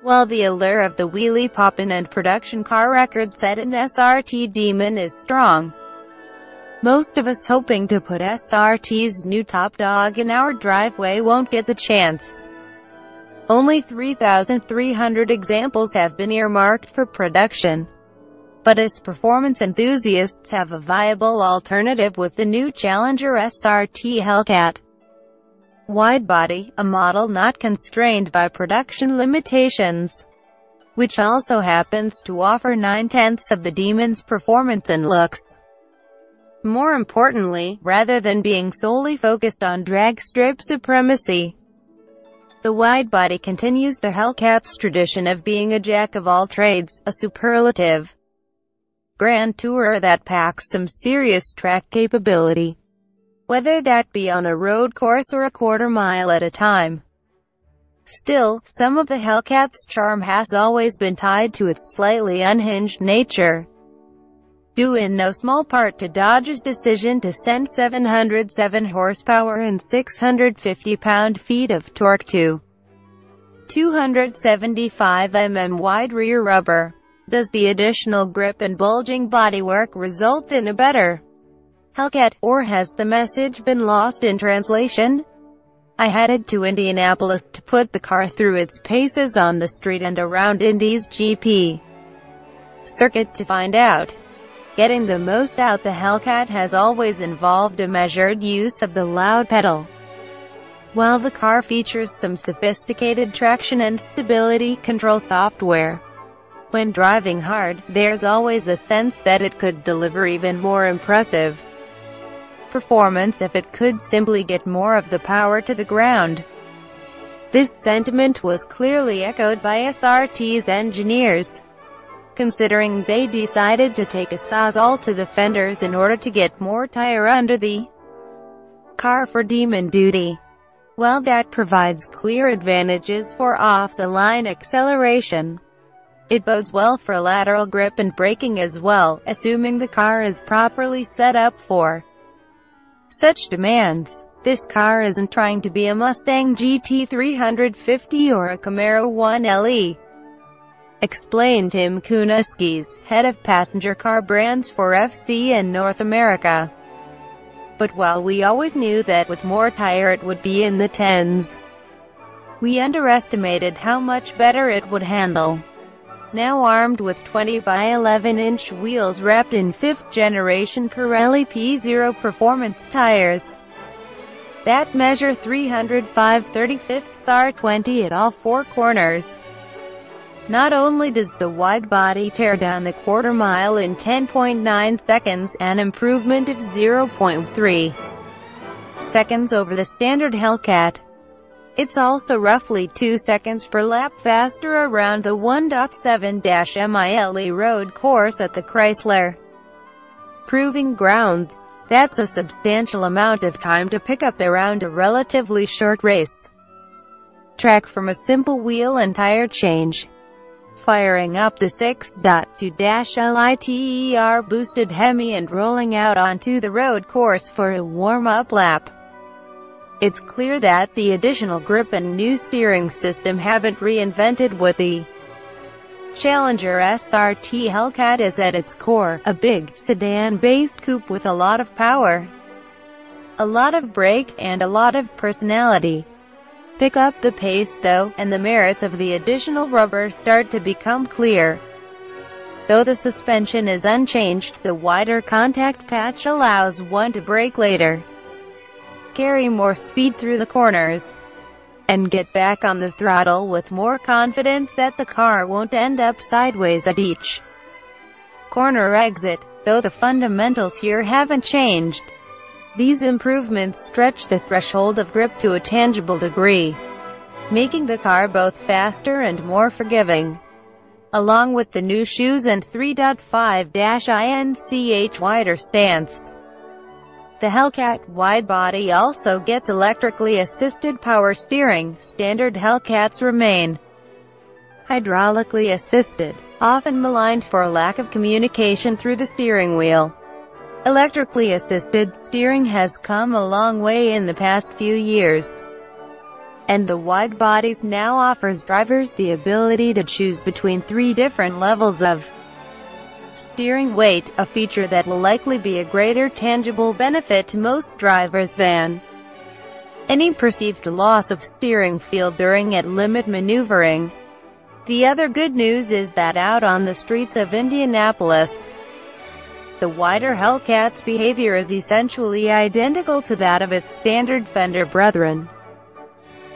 While the allure of the wheelie poppin' and production car record-setting SRT Demon is strong, most of us hoping to put SRT's new top dog in our driveway won't get the chance. Only 3,300 examples have been earmarked for production. But as performance enthusiasts have a viable alternative with the new Challenger SRT Hellcat widebody, a model not constrained by production limitations, which also happens to offer 9/10 of the Demon's performance and looks. More importantly, rather than being solely focused on drag strip supremacy, the widebody continues the Hellcat's tradition of being a jack of all trades, a superlative grand tourer that packs some serious track capability, whether that be on a road course or a quarter-mile at a time. Still, some of the Hellcat's charm has always been tied to its slightly unhinged nature, due in no small part to Dodge's decision to send 707 horsepower and 650 pound-feet of torque to 275 mm wide rear rubber. Does the additional grip and bulging bodywork result in a better Hellcat, or has the message been lost in translation? I headed to Indianapolis to put the car through its paces on the street and around Indy's GP circuit to find out. Getting the most out the Hellcat has always involved a measured use of the loud pedal. While the car features some sophisticated traction and stability control software, when driving hard, there's always a sense that it could deliver even more impressive performance if it could simply get more of the power to the ground. This sentiment was clearly echoed by SRT's engineers, considering they decided to take a Sawzall to the fenders in order to get more tire under the car for Demon duty. While that provides clear advantages for off-the-line acceleration, it bodes well for lateral grip and braking as well, assuming the car is properly set up for such demands. This car isn't trying to be a Mustang GT350 or a Camaro 1LE, explained Tim Kunuskis, head of passenger car brands for FC in North America. But while we always knew that with more tire it would be in the tens, we underestimated how much better it would handle. Now armed with 20 by 11-inch wheels wrapped in 5th-generation Pirelli P0 performance tires that measure 305/35 R20 at all four corners, not only does the widebody tear down the quarter-mile in 10.9 seconds, an improvement of 0.3 seconds over the standard Hellcat, it's also roughly 2 seconds per lap faster around the 1.7-mile road course at the Chrysler Proving Grounds. That's a substantial amount of time to pick up around a relatively short race track from a simple wheel and tire change. Firing up the 6.2-liter boosted Hemi and rolling out onto the road course for a warm-up lap. It's clear that the additional grip and new steering system haven't reinvented what the Challenger SRT Hellcat is at its core, a big, sedan-based coupe with a lot of power, a lot of brake, and a lot of personality. Pick up the pace though, and the merits of the additional rubber start to become clear. Though the suspension is unchanged, the wider contact patch allows one to brake later, carry more speed through the corners, and get back on the throttle with more confidence that the car won't end up sideways at each corner exit. Though the fundamentals here haven't changed, these improvements stretch the threshold of grip to a tangible degree, making the car both faster and more forgiving. Along with the new shoes and 3.5-inch wider stance, the Hellcat widebody also gets electrically assisted power steering. Standard Hellcats remain hydraulically assisted, often maligned for lack of communication through the steering wheel. Electrically assisted steering has come a long way in the past few years, and the wide bodies now offers drivers the ability to choose between 3 different levels of steering weight, a feature that will likely be a greater tangible benefit to most drivers than any perceived loss of steering feel during at-limit maneuvering. The other good news is that out on the streets of Indianapolis, the wider Hellcat's behavior is essentially identical to that of its standard fender brethren,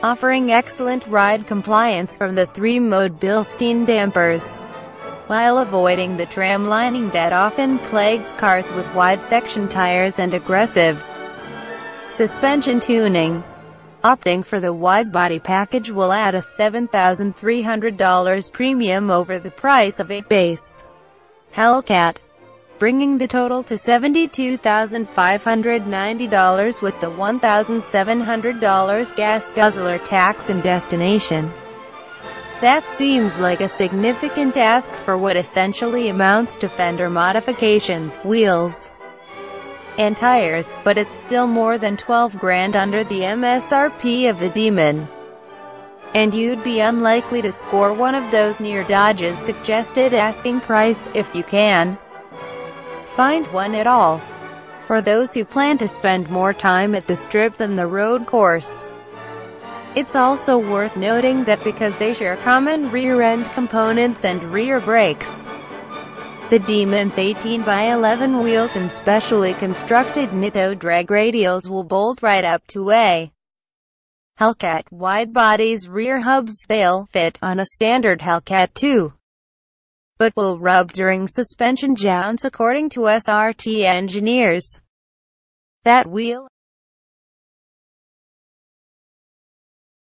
offering excellent ride compliance from the 3-mode Bilstein dampers, while avoiding the tram lining that often plagues cars with wide-section tires and aggressive suspension tuning. Opting for the wide-body package will add a $7,300 premium over the price of a base Hellcat, bringing the total to $72,590 with the $1,700 gas guzzler tax and destination. That seems like a significant ask for what essentially amounts to fender modifications, wheels, and tires, but it's still more than $12,000 under the MSRP of the Demon. And you'd be unlikely to score one of those near Dodge's suggested asking price, if you can find one at all, for those who plan to spend more time at the Strip than the road course. It's also worth noting that because they share common rear-end components and rear brakes, the Demon's 18x11 wheels and specially constructed Nitto drag radials will bolt right up to a Hellcat wide body's rear hubs. They'll fit on a standard Hellcat too, but will rub during suspension jounce according to SRT engineers. That wheel